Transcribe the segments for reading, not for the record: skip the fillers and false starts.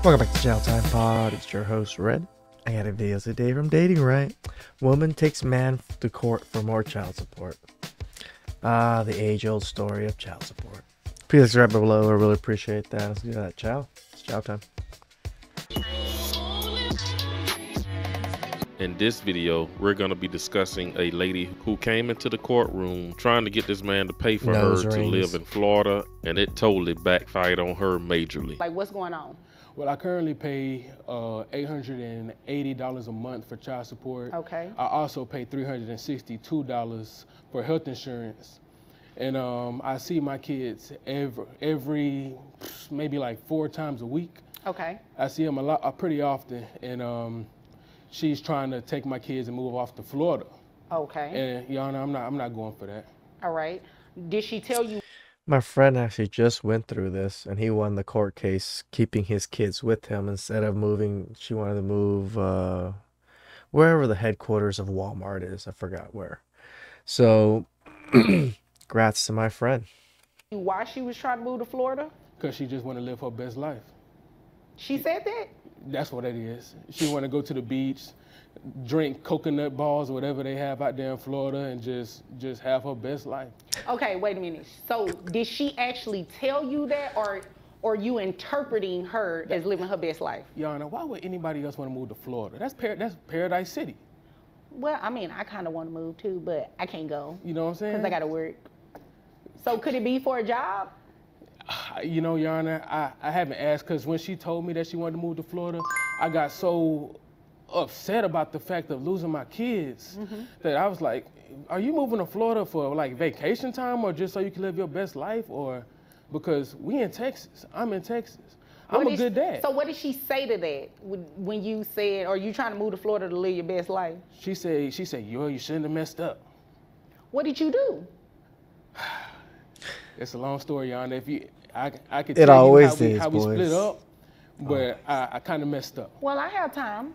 Welcome back to TheChowTimePod. It's your host, Red. I got a video today from Dating Right. Woman takes man to court for more child support. The age-old story of child support. Please subscribe below. I really appreciate that. Let's do that. Ciao. It's chow time. In this video, we're going to be discussing a lady who came into the courtroom trying to get this man to pay for Nose her to rings. live in Florida, and it totally backfired on her majorly. Like, what's going on? Well, I currently pay $880 a month for child support. Okay. I also pay $362 for health insurance. And I see my kids every maybe like 4 times a week. Okay. I see them pretty often. And she's trying to take my kids and move off to Florida. Okay. And Your Honor, I'm not going for that. All right. Did she tell you? My friend actually just went through this, and he won the court case keeping his kids with him instead of moving. She wanted to move wherever the headquarters of Walmart is. I forgot where. So, congrats to my friend. Why she was trying to move to Florida? Because she just want to live her best life. She said that? That's what it is. She want to go to the beach, drink coconut balls, whatever they have out there in Florida, and just have her best life. Okay, wait a minute. So did she actually tell you that, or you interpreting her as living her best life? Your Honor, why would anybody else want to move to Florida? That's Paradise City. Well, I mean, I kind of want to move too, but I can't go. You know what I'm saying? Because I got to work. So could it be for a job? You know, Your Honor, I haven't asked, because when she told me that she wanted to move to Florida, I got so upset about the fact of losing my kids that I was like, are you moving to Florida for like vacation time, or just so you can live your best life, or because we in Texas, I'm in Texas. I'm a good dad. So what did she say to that when you said, are you trying to move to Florida to live your best life? She said, yo, you shouldn't have messed up. What did you do? It's a long story, Your Honor. I could It tell always you is, how we split boys. up, but I kind of messed up. Well, I have time.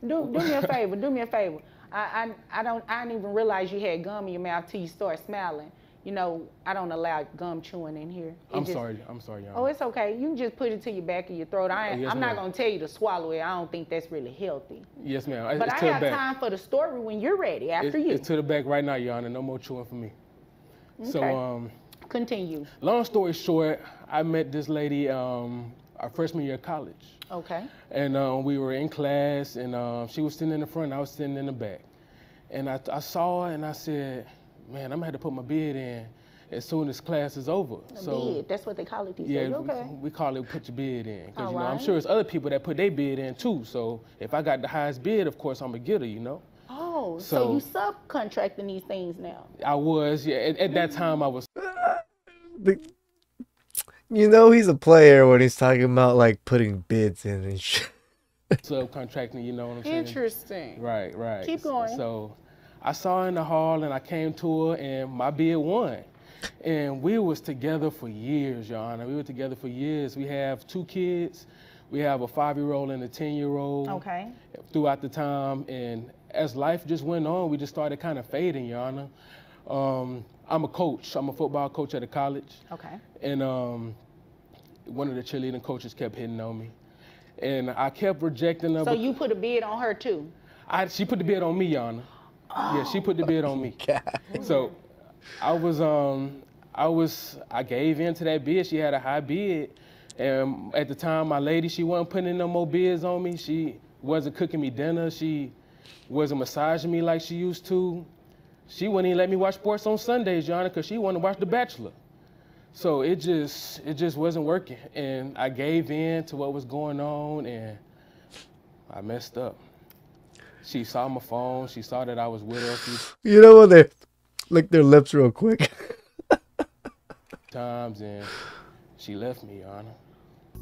Do me a favor. Do me a favor. I didn't even realize you had gum in your mouth till you start smiling. You know, I don't allow gum chewing in here. I'm sorry, Your Honor. Oh, it's okay. You can just put it to your back of your throat. Yes, I'm not ma'am. going to tell you to swallow it. I don't think that's really healthy. Yes, ma'am. But It's I to the have back. time for the story when you're ready, after you. It's to the back right now, Your Honor. No more chewing for me. Okay. So, Continue. long story short, I met this lady our freshman year of college. Okay. And we were in class, and she was sitting in the front, I was sitting in the back. And I saw her, and I said, man, I'm going to have to put my bid in as soon as class is over. Bid. That's what they call it these Yeah, days. Okay. we call it put your bid in. Because, you know, I'm Alright. sure there's other people that put their bid in too. So if I got the highest bid, of course, I'm going to get her, you know. Oh, so So- you subcontracting these things now? I was, yeah. At that time, I was. You know he's a player when he's talking about like putting bids in and shit. Subcontracting, you know what I'm saying? Interesting. Right. Keep going. So I saw her in the hall, and I came to her, and my bid won. And we was together for years, Your Honor. We were together for years. We have 2 kids. We have a 5-year-old and a 10-year-old. Okay. Throughout the time, and as life just went on, we just started kind of fading, Your Honor. I'm a coach. I'm a football coach at a college. Okay. And one of the cheerleading coaches kept hitting on me. And I kept rejecting her. So you put a bid on her too? She put the bid on me, Your Honor. Yeah, she put the bid on me. So I gave in to that bid. She had a high bid. And at the time, my lady, she wasn't putting in no more bids on me. She wasn't cooking me dinner. She wasn't massaging me like she used to. She wouldn't even let me watch sports on Sundays, Your Honor, because she wanted to watch The Bachelor. So it just wasn't working. And I gave in to what was going on, and I messed up. She saw my phone. She saw that I was with her a few You know when they lick their lips real quick. times, and she left me, Your Honor.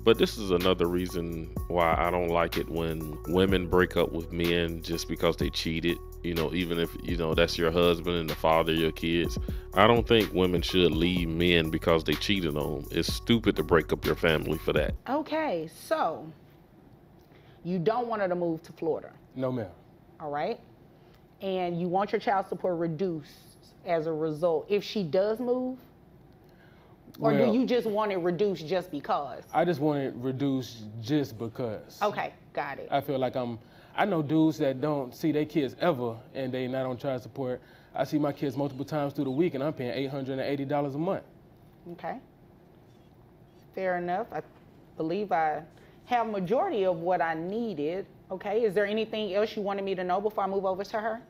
But this is another reason why I don't like it when women break up with men just because they cheated. You know, even if, you know, that's your husband and the father of your kids. I don't think women should leave men because they cheated on them. It's stupid to break up your family for that. Okay, so you don't want her to move to Florida, No, ma'am. all right? And you want your child support reduced as a result. If she does move, Or do Well, you just want it reduced just because? I just want it reduced just because. Okay, got it. I feel like I know dudes that don't see their kids ever and they not on child support. I see my kids multiple times through the week and I'm paying $880 a month. Okay. Fair enough. I believe I have majority of what I needed. Okay, is there anything else you wanted me to know before I move over to her?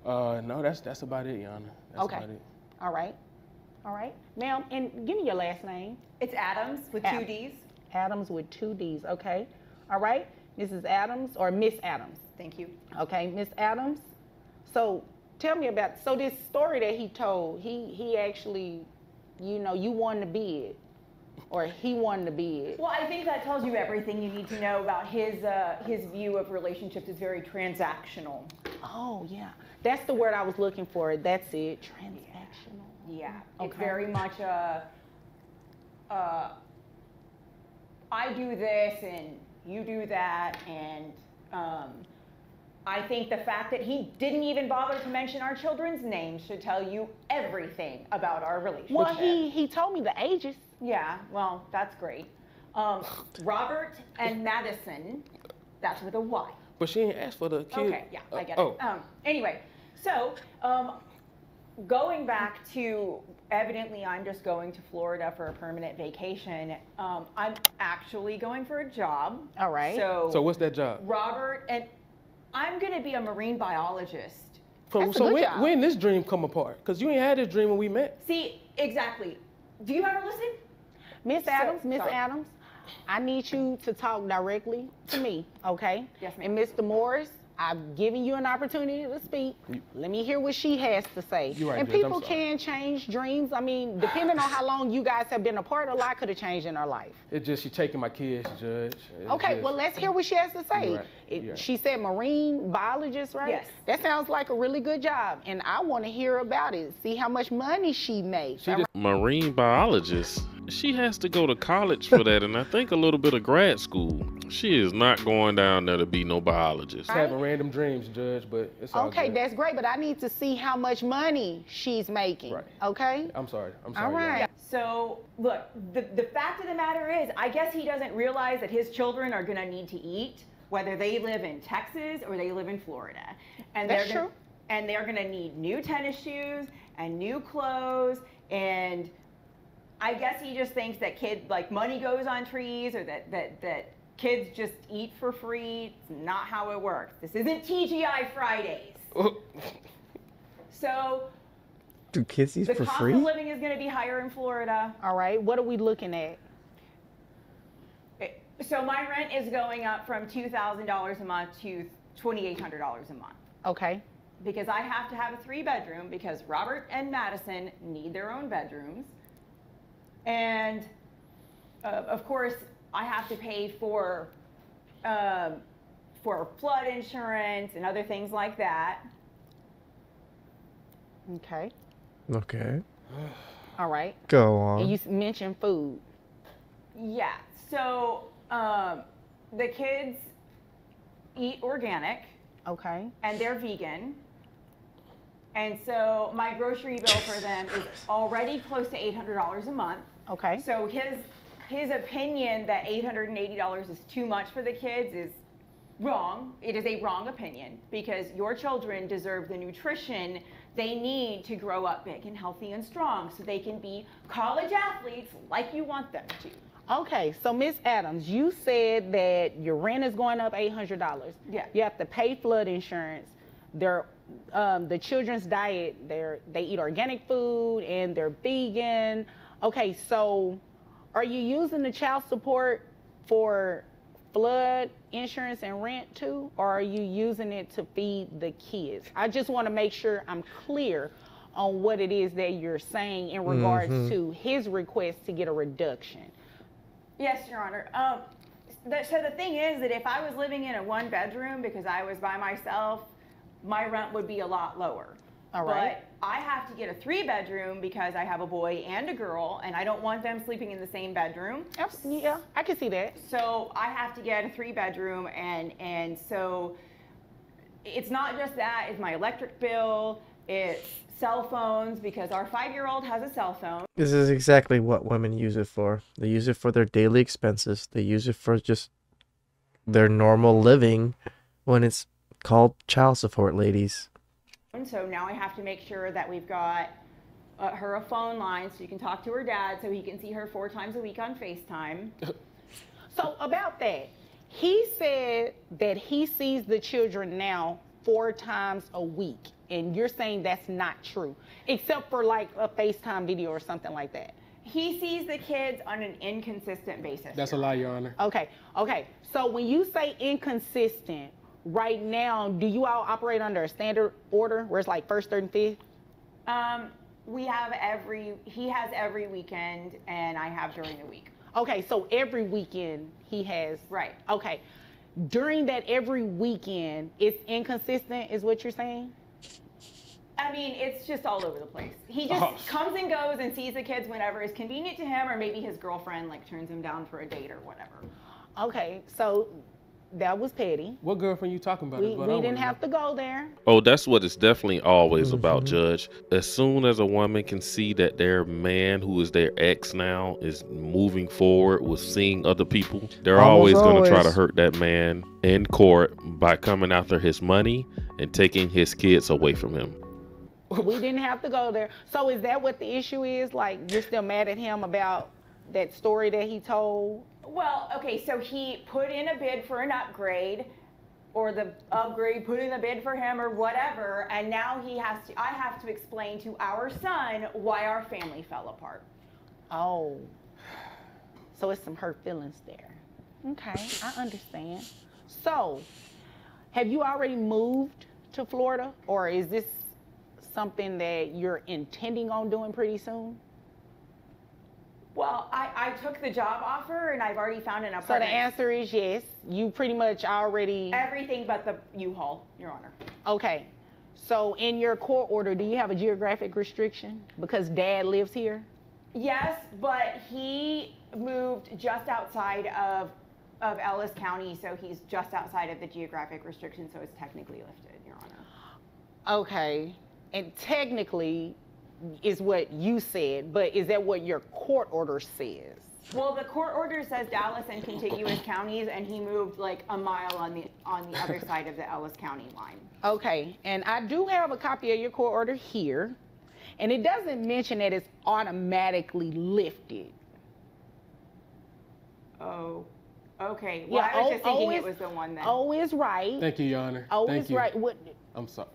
No, that's about it, Yana. That's Okay. about it. All right. All right. Ma'am, and give me your last name. It's Adams with Ad- 2 D's. Adams with 2 D's. Okay. All right. Mrs. Adams or Miss Adams. Thank you. Okay, Miss Adams. So tell me about, so this story that he told, he actually, you know, you won the bid. Or he won the bid. Well, I think that tells you everything you need to know about his view of relationships is very transactional. Oh, yeah. That's the word I was looking for. That's it. Transactional. Yeah. It's Okay. very much I do this and you do that, and I think the fact that he didn't even bother to mention our children's names should tell you everything about our relationship. Well, he told me the ages. Yeah, well, that's great. Robert and Madison, that's with a Y. But she ain't asked for the kid. Okay, yeah, I get oh. it. Anyway, so going back to, evidently I'm just going to Florida for a permanent vacation. I'm actually going for a job. All right. So what's that job? Robert, and I'm going to be a marine biologist. That's a good job. When this dream come apart? Because you ain't had this dream when we met. See, exactly. Do you ever listen? Miss So- Adams, Miss sorry. Adams, I need you to talk directly to me, okay? Yes, ma'am. And Mr. Morris, I've given you an opportunity to speak. Let me hear what she has to say. You're right, and Judge, I'm people sorry. can change dreams. I mean, depending on how long you guys have been apart, a lot could have changed in her life. It's just she taking my kids, Judge. It's Okay, just- well, let's hear what she has to say. You're right, you're right. She said marine biologist, right? Yes. That sounds like a really good job, and I want to hear about it. See how much money she makes. She just- Marine biologist. She has to go to college for that, and I think a little bit of grad school. She is not going down there to be no biologist. Just having random dreams, Judge, but it's all Okay, good. that's great, but I need to see how much money she's making. Right. Okay? I'm sorry. All right. Yeah. So, look, the fact of the matter is, I guess he doesn't realize that his children are going to need to eat, whether they live in Texas or they live in Florida. And That's they're true. And they're going to need new tennis shoes and new clothes, and I guess he just thinks that money goes on trees, or that kids just eat for free. It's not how it works. This isn't TGI Fridays. So Do kids eat the for cost free? of living is going to be higher in Florida. All right. What are we looking at? So my rent is going up from $2,000 a month to $2,800 a month, Okay. because I have to have a 3-bedroom, because Robert and Madison need their own bedrooms. And of course, I have to pay for flood insurance and other things like that. Okay. Okay. All right. Go on. And you mentioned food. Yeah, so the kids eat organic, Okay. and they're vegan. And so my grocery bill for them is already close to $800 a month. Okay. So his opinion that $880 is too much for the kids is wrong. It is a wrong opinion, because your children deserve the nutrition they need to grow up big and healthy and strong, so they can be college athletes like you want them to. Okay. So Miss Adams, you said that your rent is going up $800. Yeah. You have to pay flood insurance. The children's diet, they eat organic food and they're vegan. Okay. So are you using the child support for flood insurance and rent too, or are you using it to feed the kids? I just want to make sure I'm clear on what it is that you're saying in regards to his request to get a reduction. Yes, Your Honor. So the thing is that if I was living in a 1-bedroom because I was by myself, my rent would be a lot lower. All right. But I have to get a 3-bedroom because I have a boy and a girl, and I don't want them sleeping in the same bedroom. Yeah, I can see that. So I have to get a 3-bedroom, and so it's not just that, it's my electric bill, It's cell phones, because our 5-year-old has a cell phone. This is exactly what women use it for. They use it for their daily expenses. They use it for just their normal living when it's called child support, ladies. So now I have to make sure that we've got her a phone line so you can talk to her dad so he can see her 4 times a week on FaceTime. So about that, he said that he sees the children now 4 times a week, and you're saying that's not true, except for like a FaceTime video or something like that. He sees the kids on an inconsistent basis. That's a lie, Your Honor. Okay. So when you say inconsistent, right now, do you all operate under a standard order where it's like first, third, and fifth? He has every weekend, and I have during the week. Okay, so every weekend he has. Right. Okay. During that every weekend, it's inconsistent, is what you're saying? I mean, it's just all over the place. He just comes and goes and sees the kids whenever is convenient to him, or maybe his girlfriend like turns him down for a date or whatever. Okay, so that was petty. What girlfriend you talking about? We didn't have to go there. Oh, that's what it's definitely always about, Judge. As soon as a woman can see that their man, who is their ex now, is moving forward with seeing other people, they're always going to try to hurt that man in court by coming after his money and taking his kids away from him. We didn't have to go there. So is that what the issue is? Like, you're still mad at him about that story that he told? Well, okay, so he put in a bid for an upgrade, or the upgrade put in a bid for him or whatever, and now I have to explain to our son why our family fell apart. Oh, so it's some hurt feelings there. Okay, I understand. So, have you already moved to Florida, or is this something that you're intending on doing pretty soon? Well, I took the job offer and I've already found an apartment. So the answer is yes. You pretty much already... Everything but the U-Haul, Your Honor. Okay. So in your court order, do you have a geographic restriction because Dad lives here? Yes, but he moved just outside of Ellis County, so he's just outside of the geographic restriction, so it's technically lifted, Your Honor. Okay. And technically is what you said, but is that what your court order says? Well, the court order says Dallas and contiguous counties, and he moved like a mile on the other side of the Ellis County line. Okay, and I do have a copy of your court order here, and it doesn't mention that it's automatically lifted. Oh, okay. Well, I was just thinking it was the one that... O is right. Thank you, Your Honor. O is right. I'm sorry.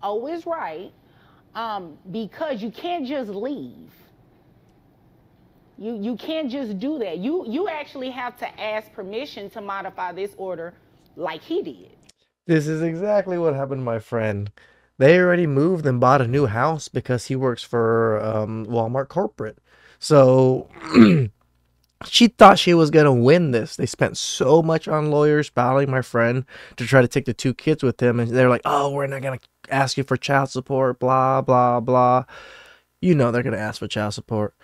O is right. Because you can't just leave. You can't just do that. You actually have to ask permission to modify this order like he did. This is exactly what happened to my friend. They already moved and bought a new house because he works for Walmart corporate. So she thought she was going to win this. They spent so much on lawyers battling my friend to try to take the 2 kids with them. And they're like, oh, we're not going to ask you for child support, blah, blah, blah. You know they're going to ask for child support.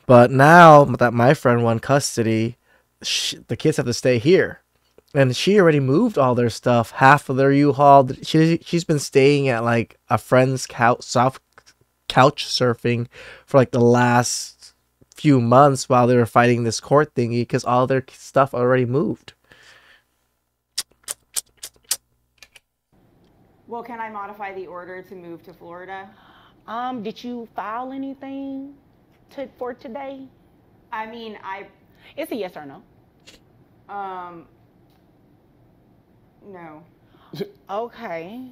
But now that my friend won custody, the kids have to stay here. And she already moved all their stuff, half of their U-Haul. She's been staying at like a friend's couch surfing for like the last few months while they were fighting this court thingy because all their stuff already moved. Well, can I modify the order to move to Florida? Did you file anything for today? I mean, It's a yes or no. No. Okay.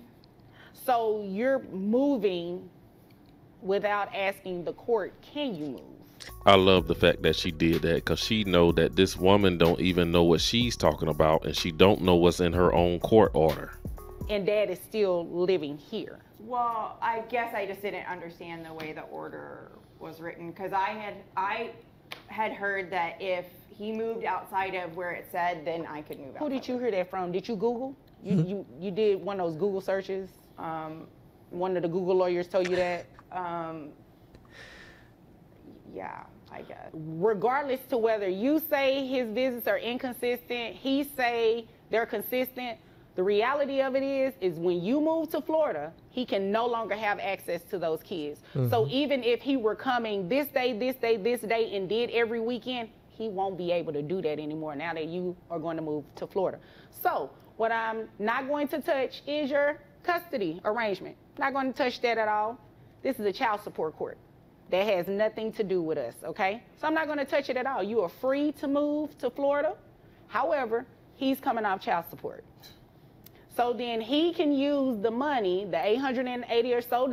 So you're moving without asking the court, can you move? I love the fact that she did that because she know that this woman don't even know what she's talking about, and she don't know what's in her own court order. And Dad is still living here. Well, I guess I just didn't understand the way the order was written, because I had heard that if he moved outside of where it said, then I could move out. Who did you hear that from? Did you Google? You did one of those Google searches? One of the Google lawyers told you that? Yeah, I guess. Regardless to whether you say his visits are inconsistent, he say they're consistent, The reality of it is when you move to Florida, he can no longer have access to those kids. So even if he were coming this day, and did every weekend, he won't be able to do that anymore now that you are going to move to Florida. So what I'm not going to touch is your custody arrangement. Not going to touch that at all. This is a child support court. That has nothing to do with us, okay? So I'm not going to touch it at all. You are free to move to Florida. However, he's coming off child support. So then he can use the money, the $880 or so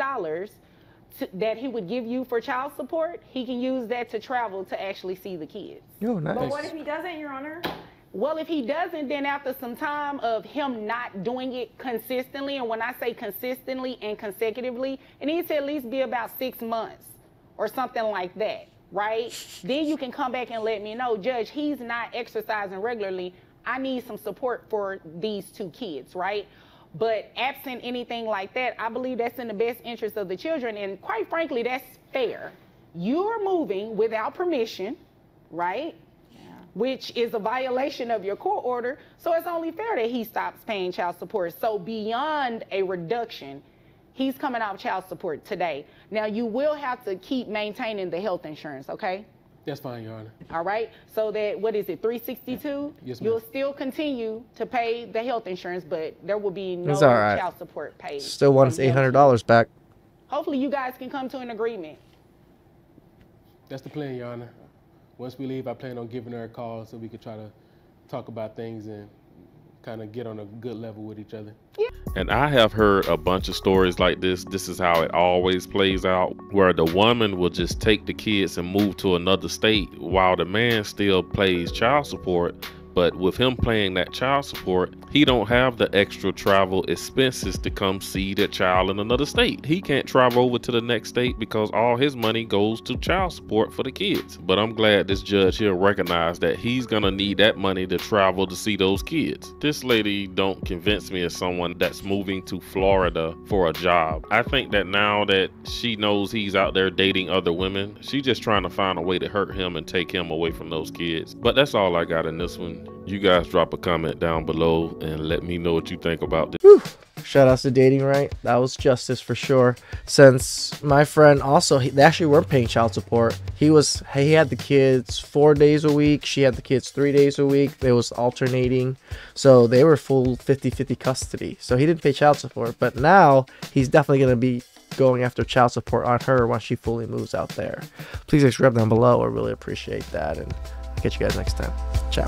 that he would give you for child support. He can use that to travel to actually see the kids. Oh, nice. But what if he doesn't, Your Honor? Well, if he doesn't, then after some time of him not doing it consistently, and when I say consistently and consecutively, it needs to at least be about 6 months or something like that, right? Then you can come back and let me know, Judge, he's not exercising regularly. I need some support for these 2 kids, right? But absent anything like that, I believe that's in the best interest of the children. And quite frankly, that's fair. You're moving without permission, right? Yeah. Which is a violation of your court order. So it's only fair that he stops paying child support. So beyond a reduction, he's coming off child support today. Now you will have to keep maintaining the health insurance, okay? That's fine, Your Honor. All right, so that, what is it, 362? Yes, ma'am. You'll still continue to pay the health insurance, but there will be no That's all right. child support paid. Still want his from them. $800 back. Hopefully you guys can come to an agreement. That's the plan, Your Honor. Once we leave, I plan on giving her a call so we could try to talk about things and kind of get on a good level with each other. And I have heard a bunch of stories like this. This is how it always plays out, where the woman will just take the kids and move to another state while the man still pays child support. But with him paying that child support, he don't have the extra travel expenses to come see that child in another state. He can't travel over to the next state because all his money goes to child support for the kids. But I'm glad this judge here recognized that he's gonna need that money to travel to see those kids. This lady don't convince me as someone that's moving to Florida for a job. I think that now that she knows he's out there dating other women, she's just trying to find a way to hurt him and take him away from those kids. But that's all I got in this one. You guys drop a comment down below and let me know what you think about this. Whew. Shout outs to Dating Right. That was justice for sure. Since my friend also, they actually weren't paying child support. He had the kids 4 days a week. She had the kids 3 days a week. They was alternating. So they were full 50-50 custody. So he didn't pay child support. But now he's definitely going to be going after child support on her once she fully moves out there. Please subscribe down below. I really appreciate that. And I'll catch you guys next time. Ciao.